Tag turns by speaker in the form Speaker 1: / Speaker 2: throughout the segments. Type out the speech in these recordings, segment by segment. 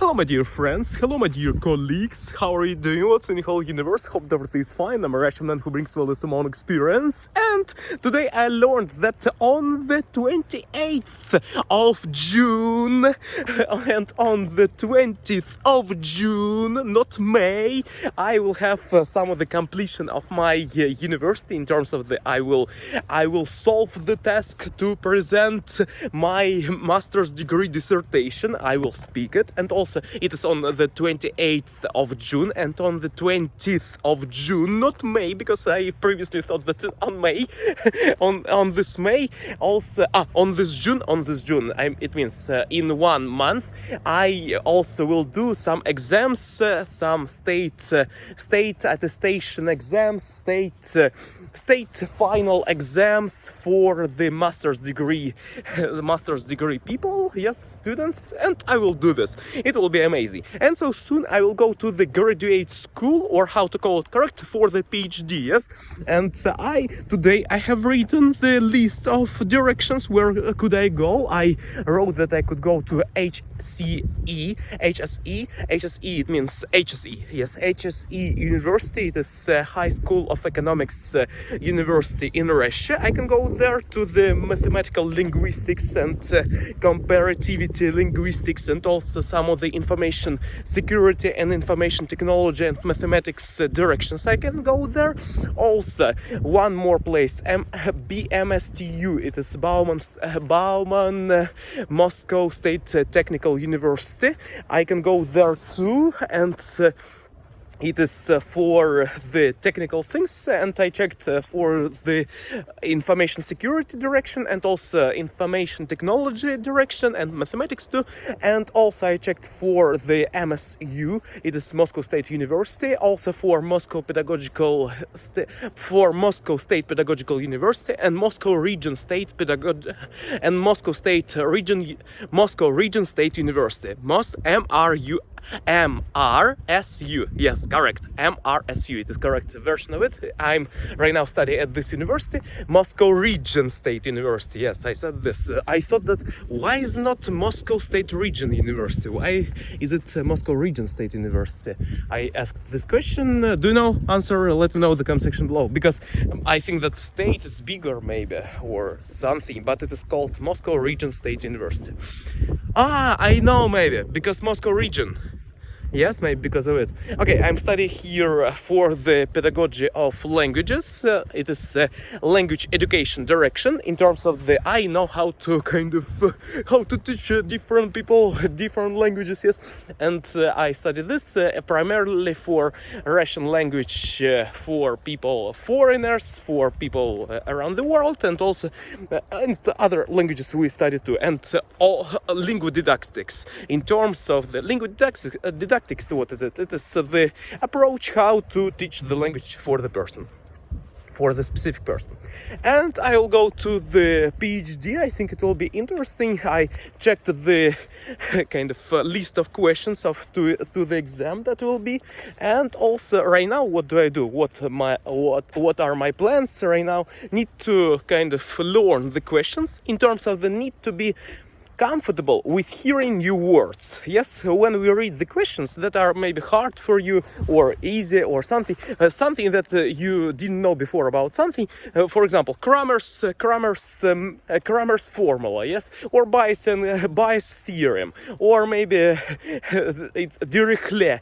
Speaker 1: Hello my dear friends, hello my dear colleagues, how are you doing? What's in the whole universe? Hope everything is fine. I'm a Russian man who brings well with own experience, and today I learned that on the 28th of June and on the 20th of June, not May, I will have some of the completion of my university in terms of I will solve the task to present my master's degree dissertation. I will speak it, and also it is on the 28th of June and on the 20th of June, not May, because I previously thought that on May, on this May, also on this June, it means in 1 month, I also will do some exams, some state attestation exams, state final exams for the master's degree people, yes, students, and I will do this. It will be amazing. And so soon I will go to the graduate school, or how to call it correct, for the PhD, yes. And today I have written the list of directions where could I go. I wrote that I could go to HSE, it means HSE, yes, HSE University. It is High School of Economics University in Russia. I can go there to the mathematical linguistics and comparativity linguistics, and also some of the information security and information technology and mathematics directions. I can go there. Also, one more place, BMSTU. It is Bauman Moscow State Technical University. I can go there too, and it is for the technical things, and I checked for the information security direction and also information technology direction and mathematics too. And also I checked for the MSU, it is Moscow State University, also for Moscow State Pedagogical University, and Moscow Region State Moscow Region State University, MRSU, yes, correct, MRSU, it is correct version of it. I'm right now studying at this university, Moscow Region State University. Yes, I said this. I thought that why is not Moscow State Region University? Why is it Moscow Region State University? I asked this question. Do you know? Answer, let me know in the comment section below, because I think that state is bigger maybe or something, but it is called Moscow Region State University. I know, maybe because Moscow Region. Yes, maybe because of it. Okay, I'm studying here for the pedagogy of languages. It is language education direction. In terms of I know how to how to teach different people different languages. Yes, and I study this primarily for Russian language for people, foreigners, for people around the world, and also and other languages we study too, and all linguididactics. In terms of the linguididactics, what is it? It is the approach how to teach the language for the person, for the specific person. And I will go to the PhD. I think it will be interesting. I checked the list of questions to the exam that will be, and also right now what do I do? What are my plans right now? Need to learn the questions in terms of the need to be comfortable with hearing new words. Yes, when we read the questions that are maybe hard for you or easy or something that you didn't know before about something, for example, Kramer's formula, yes, or Bayes theorem, or maybe Dirichlet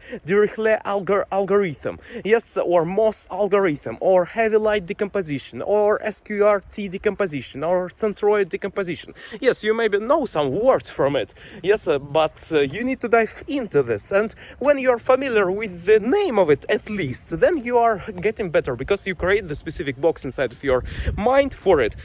Speaker 1: algorithm, yes, or Moss algorithm, or heavy light decomposition, or SQRT decomposition, or centroid decomposition. Yes, you maybe know some words from it, yes, but you need to dive into this, and when you are familiar with the name of it at least, then you are getting better, because you create the specific box inside of your mind for it.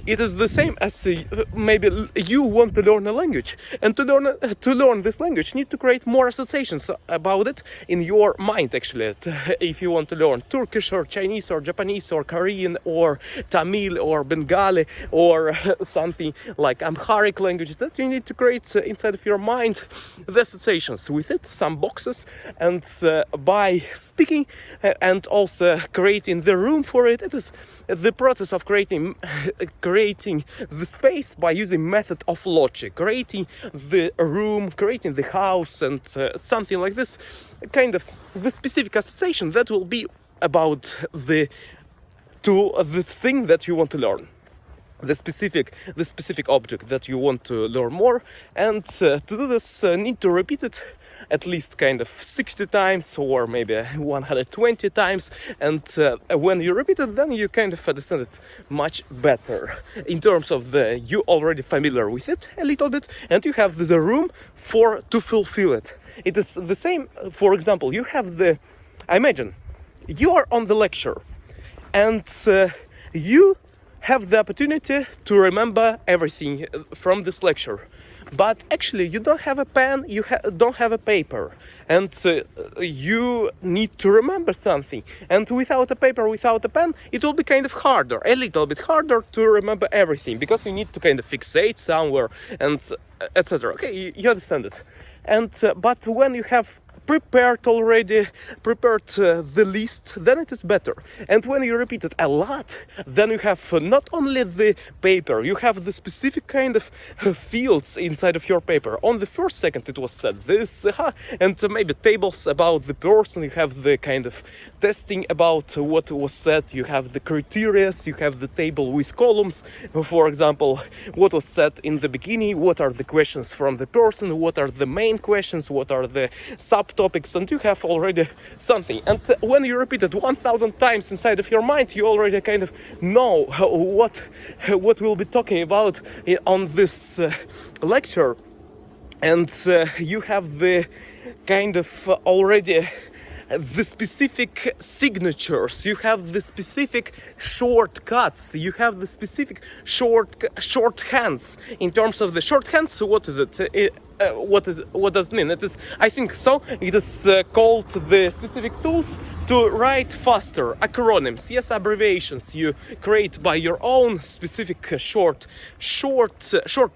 Speaker 1: It is the same as maybe you want to learn a language, and to learn this language, you need to create more associations about it in your mind. Actually, if you want to learn Turkish or Chinese or Japanese or Korean or Tamil or Bengali or something like Amharic language, that you need to create inside of your mind the associations with it, some boxes, and by speaking and also creating the room for it. It is the process of creating creating the space by using method of logic, creating the room, creating the house, and something like this, kind of the specific association that will be about the thing that you want to learn, the specific object that you want to learn more. And to do this, need to repeat it at least kind of 60 times or maybe 120 times. And when you repeat it, then you kind of understand it much better in terms of you already familiar with it a little bit, and you have the room to fulfill it. It is the same. For example, you have I imagine you are on the lecture, and you have the opportunity to remember everything from this lecture. But actually, you don't have a pen, you don't have a paper, and you need to remember something. And without a paper, without a pen, it will be kind of harder, a little bit harder to remember everything, because you need to kind of fixate somewhere and etc. Okay, you understand it. And but when you have prepared the list, then it is better. And when you repeat it a lot, then you have not only the paper, you have the specific kind of fields inside of your paper. On the first second it was said this, and maybe tables about the person, you have the kind of testing about what was said, you have the criteria, you have the table with columns, for example, what was said in the beginning, what are the questions from the person, what are the main questions, what are the subtopics, and you have already something. And when you repeat it 1,000 times inside of your mind, you already kind of know what we'll be talking about on this lecture, and you have the kind of already the specific signatures, you have the specific shortcuts, you have the specific shorthands. In terms of the shorthands, what is it? What does it mean? It is, I think so, it is called the specific tools to write faster, acronyms, yes, abbreviations you create by your own specific short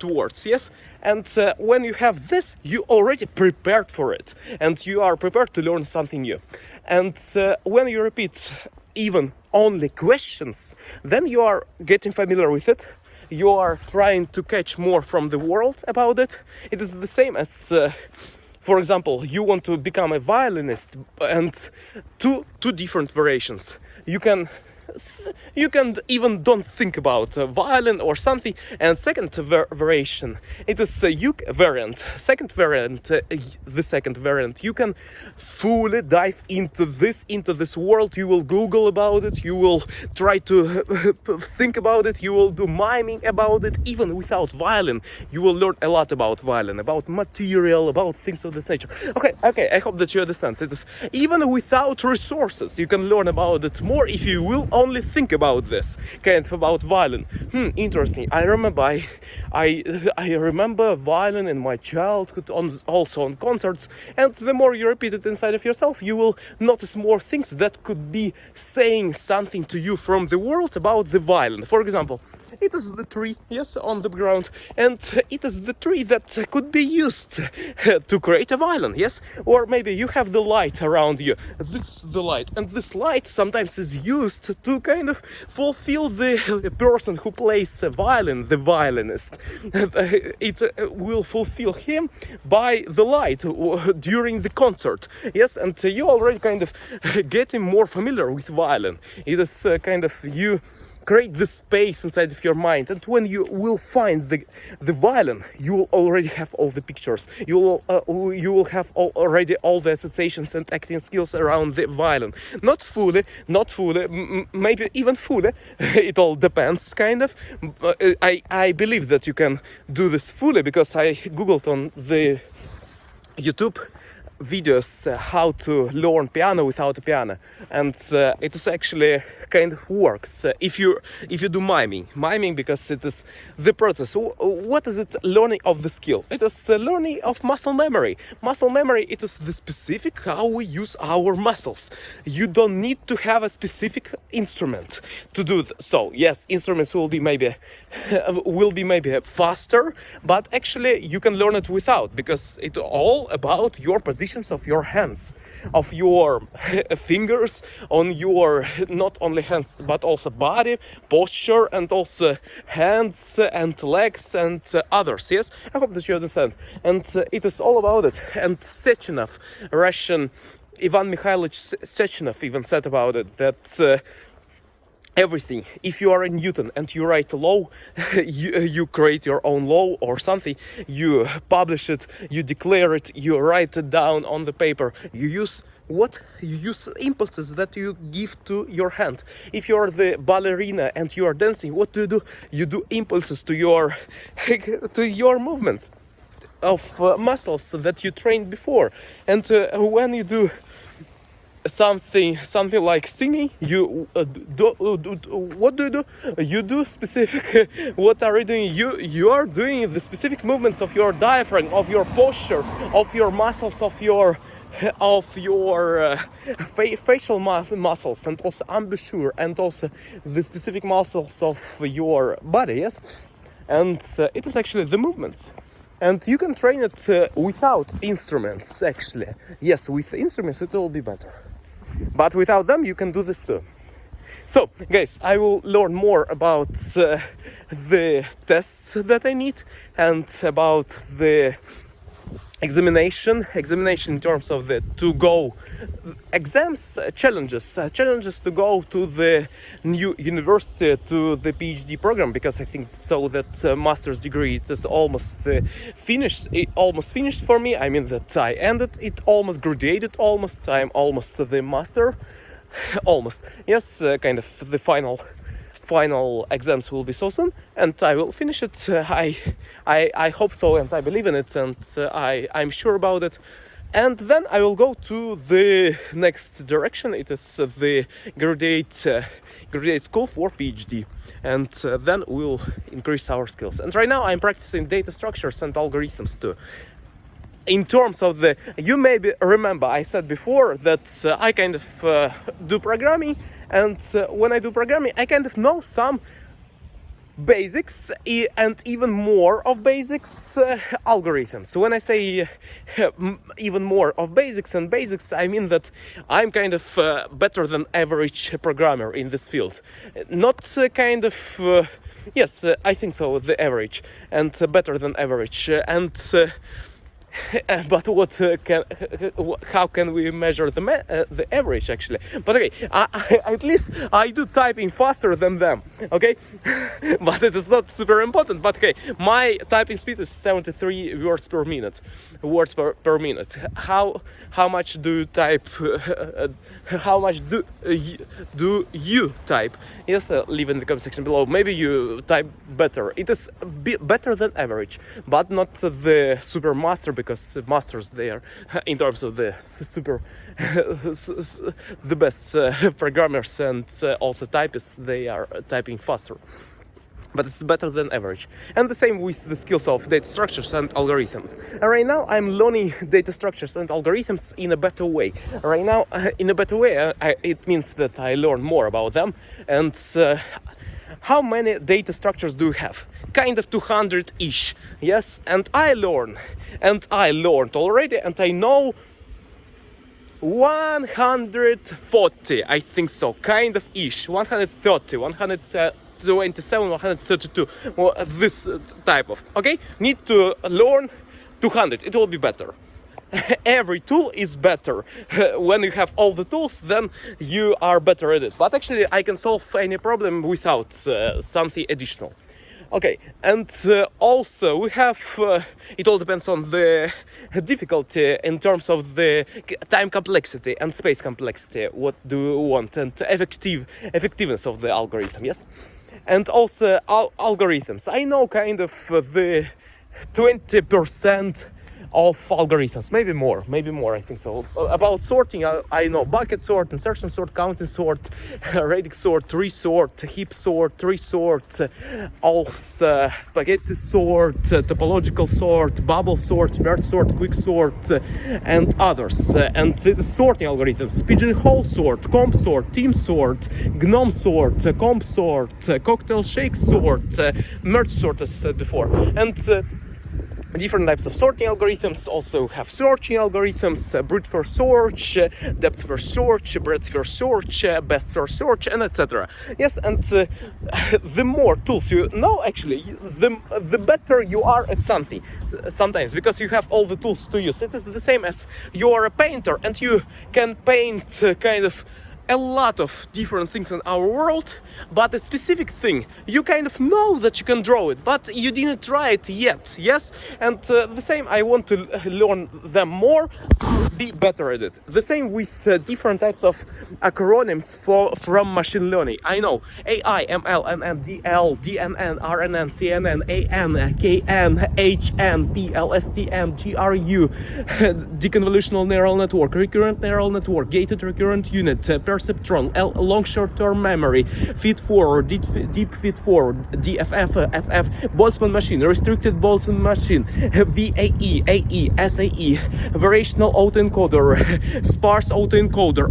Speaker 1: words, yes. And when you have this, you already prepared for it, and you are prepared to learn something new. And when you repeat even only questions, then you are getting familiar with it. You are trying to catch more from the world about it. It is the same as, for example, you want to become a violinist, and two different variations. You can even don't think about violin or something. And second variation, it is a variant. Second variant, the second variant, you can fully dive into this world. You will Google about it. You will try to think about it. You will do miming about it. Even without violin, you will learn a lot about violin, about material, about things of this nature. Okay. I hope that you understand. It is even without resources, you can learn about it more if you will only think about this kind of about violin. Interesting. I remember I remember violin in my childhood, also on concerts, and the more you repeat it inside of yourself, you will notice more things that could be saying something to you from the world about the violin. For example, it is the tree, yes, on the ground, and it is the tree that could be used to create a violin, yes. Or maybe you have the light around you. This is the light, and this light sometimes is used to kind of fulfill the person who plays a violin, the violinist. It will fulfill him by the light during the concert, yes. And you already kind of getting more familiar with violin. It is kind of you create the space inside of your mind, and when you will find the violin, you will already have all the pictures. You will have already all the associations and acting skills around the violin. Not fully, maybe even fully. It all depends, kind of. I believe that you can do this fully, because I googled on the YouTube videos how to learn piano without a piano, and it is actually kind of works if you do miming, because it is the process. What is it? Learning of the skill. It is learning of muscle memory. It is the specific how we use our muscles. You don't need to have a specific instrument to do so. Yes, instruments will be maybe faster, but actually you can learn it without, because it's all about your position positions of your hands, of your fingers, on your not only hands but also body, posture, and also hands and legs and others. Yes, I hope that you understand. And it is all about it. And Sechenov, Russian Ivan Mikhailovich Sechenov even said about it that everything, if you are a Newton and you write a law, you create your own law or something, you publish it, you declare it, you write it down on the paper, you use what? You use impulses that you give to your hand. If you are the ballerina and you are dancing, what do? You do impulses to your movements of muscles that you trained before. And when you do something like singing, you what do? You do specific what are you doing? You are doing the specific movements of your diaphragm, of your posture, of your muscles, of your facial muscles, and also embouchure, and also the specific muscles of your body. Yes, and it is actually the movements. And you can train it without instruments, actually. Yes, with instruments it will be better. But without them, you can do this too. So, guys, I will learn more about the tests that I need and about the examination in terms of the to-go exams, challenges to go to the new university, to the PhD program, because I think so that master's degree it is almost finished. It almost finished for me. I mean that I ended it, almost graduated, almost. I'm almost the master, almost. Yes, kind of the final exams will be so soon, and I will finish it. I hope so, and I believe in it, and I'm sure about it. And then I will go to the next direction. It is the graduate school for PhD, and then we'll increase our skills. And right now I'm practicing data structures and algorithms too. In terms of you maybe remember I said before that I kind of do programming, and when I do programming I kind of know some basics and even more of basics algorithms. So when I say even more of basics, I mean that I'm kind of better than average programmer in this field. Not kind of yes, I think so, the average, and better than average, and but how can we measure the average actually? But okay, at least I do typing faster than them, okay? But it is not super important. But okay, my typing speed is 73 words per minute. How much do you type? How much do you type? Yes, leave in the comment section below. Maybe you type better. It is better than average, but not the super master, because masters they are in terms of the super the best programmers and also typists. They are typing faster. But it's better than average. And the same with the skills of data structures and algorithms. And right now I'm learning data structures and algorithms in a better way. Right now, in a better way, it means that I learn more about them. And how many data structures do you have? Kind of 200-ish. Yes, and I learned already, and I know 140, I think so, kind of ish, 130, 127, 132, well, this type of, okay? Need to learn 200, it will be better. Every tool is better. When you have all the tools, then you are better at it. But actually, I can solve any problem without something additional. Okay, and also we have, it all depends on the difficulty in terms of the time complexity and space complexity. What do you want? And effectiveness of the algorithm, yes? And also algorithms. I know kind of the 20% of algorithms, maybe more, I think so. About sorting, I know bucket sort, insertion sort, counting sort, radix sort, tree sort, heap sort, tree sort, also spaghetti sort, topological sort, bubble sort, merge sort, quick sort, and others. And the sorting algorithms: pigeonhole sort, comp sort, team sort, gnome sort, comp sort, cocktail shake sort, merge sort, as I said before. And different types of sorting algorithms. Also have searching algorithms, brute first search, depth first search, breadth first search, best first search, and etc. Yes, and the more tools you know, actually, the better you are at something. Sometimes, because you have all the tools to use. It is the same as you are a painter, and you can paint kind of a lot of different things in our world, but a specific thing you kind of know that you can draw it, but you didn't try it yet. Yes, and the same, I want to learn them more to be better at it. The same with different types of acronyms from machine learning. I know AI, ML, MMDL, DNN, RNN, CNN, AN, KN, HN, PLSTM, GRU, deconvolutional neural network, recurrent neural network, gated recurrent unit, perceptron, long short-term memory, feed-forward, deep feed-forward, DFF, FF, Boltzmann machine, restricted Boltzmann machine, VAE, AE, SAE, variational autoencoder, sparse autoencoder,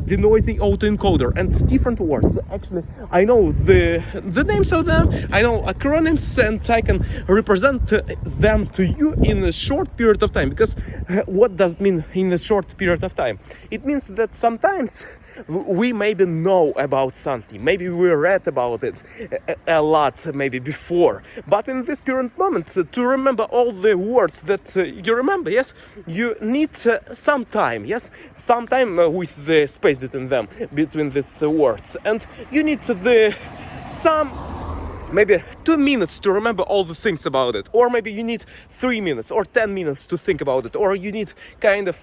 Speaker 1: denoising autoencoder, and different words. Actually, I know the names of them, I know acronyms, and I can represent them to you in a short period of time. Because what does it mean in a short period of time? It means that sometimes we maybe know about something, maybe we read about it a lot, maybe before, but in this current moment, to remember all the words that you remember, yes, you need some time, yes, some time with the space between them, between these words, and you need maybe 2 minutes to remember all the things about it, or maybe you need 3 minutes or 10 minutes to think about it, or you need kind of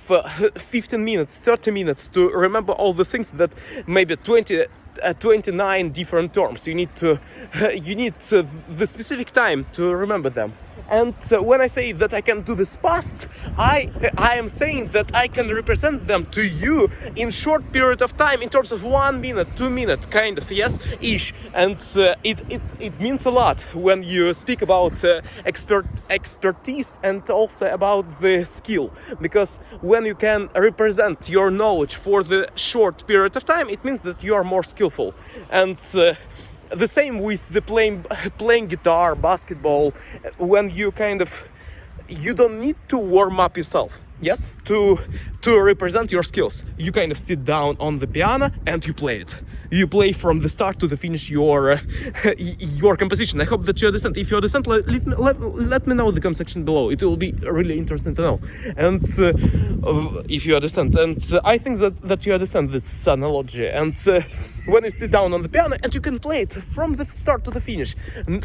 Speaker 1: 15 minutes, 30 minutes to remember all the things that maybe 29 different terms. You need the specific time to remember them. And when I say that I can do this fast, I am saying that I can represent them to you in short period of time, in terms of 1 minute, 2 minutes, kind of, yes, ish. And it means a lot when you speak about expertise and also about the skill, because when you can represent your knowledge for the short period of time, it means that you are more skillful. And the same with the playing guitar, basketball, when you you don't need to warm up yourself. Yes, to represent your skills, you kind of sit down on the piano and you play it. You play from the start to the finish your composition. I hope that you understand. If you understand, let me know in the comment section below. It will be really interesting to know. And if you understand, and I think that you understand this analogy. And when you sit down on the piano and you can play it from the start to the finish,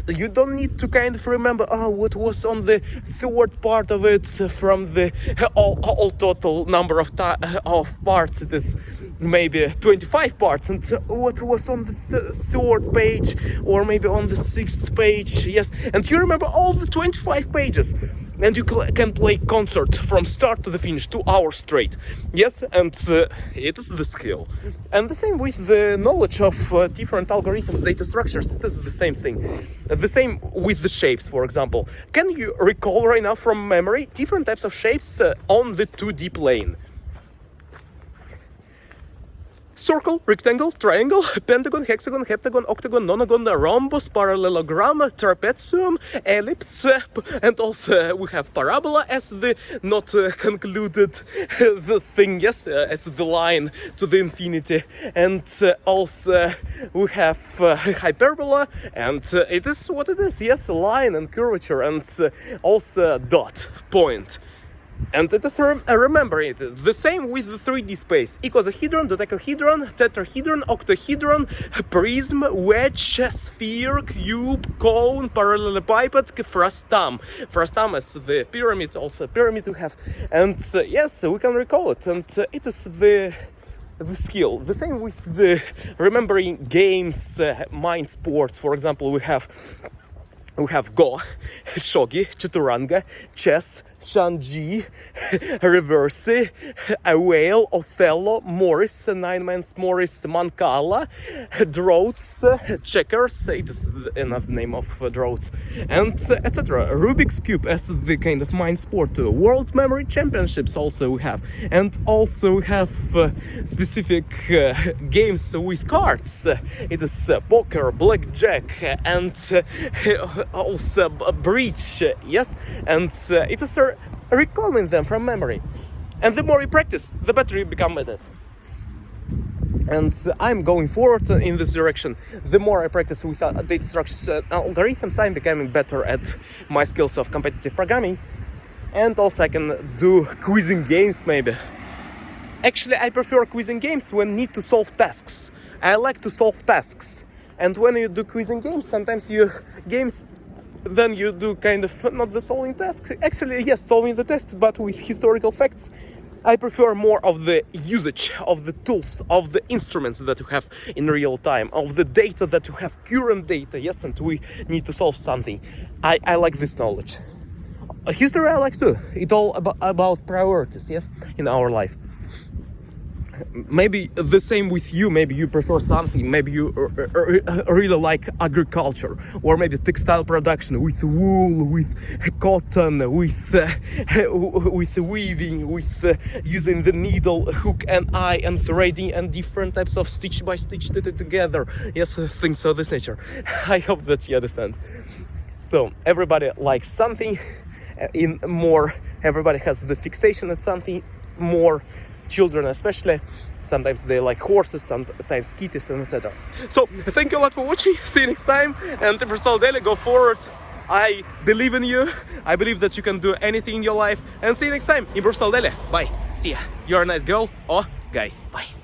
Speaker 1: you don't need to kind of remember what was on the third part of it from the all total number of parts. It is maybe 25 parts, and what was on the third page, or maybe on the sixth page. Yes, and you remember all the 25 pages, and you can play concert from start to the finish 2 hours straight. Yes, and it is the skill. And the same with the knowledge of different algorithms, data structures. It is the same thing. The same with the shapes, for example. Can you recall right now from memory different types of shapes on the 2D plane? Circle, rectangle, triangle, pentagon, hexagon, heptagon, octagon, nonagon, rhombus, parallelogram, trapezium, ellipse, and also we have parabola as the not concluded the thing, yes, as the line to the infinity, and also we have hyperbola, and it is what it is, yes, line and curvature, and also dot, point. And it is remember it. The same with the 3D space. Icosahedron, dodecahedron, tetrahedron, octahedron, prism, wedge, sphere, cube, cone, parallelepiped, frustum. Frustum is the pyramid, also pyramid we have. And yes, we can recall it. And it is the skill. The same with the remembering games, mind sports. For example, we have Go, Shogi, Chaturanga, Chess, Shanji, Reversi, a Whale, Othello, Morris, Nine Man's Morris, Mancala, Draughts, Checkers, it is another name of Draughts, and etc. Rubik's Cube as the kind of mind sport. World Memory Championships also we have. And also we have specific games with cards. It is poker, blackjack, and also breach, yes, and it is recalling them from memory. And the more you practice, the better you become at it. And I'm going forward in this direction. The more I practice with data structures and algorithms, I'm becoming better at my skills of competitive programming. And also I can do quizzing games maybe. Actually, I prefer quizzing games when need to solve tasks. I like to solve tasks. And when you do quizzing games, sometimes then you do kind of not the solving tasks. Actually, yes, solving the test, but with historical facts. I prefer more of the usage of the tools, of the instruments that you have in real time, of the data that you have, current data, yes, and we need to solve something. I like this knowledge. History I like too. It's all about priorities, yes, in our life. Maybe the same with you. Maybe you prefer something. Maybe you really like agriculture, or maybe textile production with wool, with cotton, with weaving, with using the needle, hook and eye, and threading, and different types of stitch by stitch together. Yes, things of this nature. I hope that you understand. So everybody likes something in more. Everybody has the fixation at something more. Children especially, sometimes they like horses, sometimes kitties, and etc. So thank you a lot for watching. See you next time, and Universal Daily, go forward. I believe in you. I believe that you can do anything in your life, and see you next time. Universal Daily, bye. See ya. You're a nice girl or guy. Bye.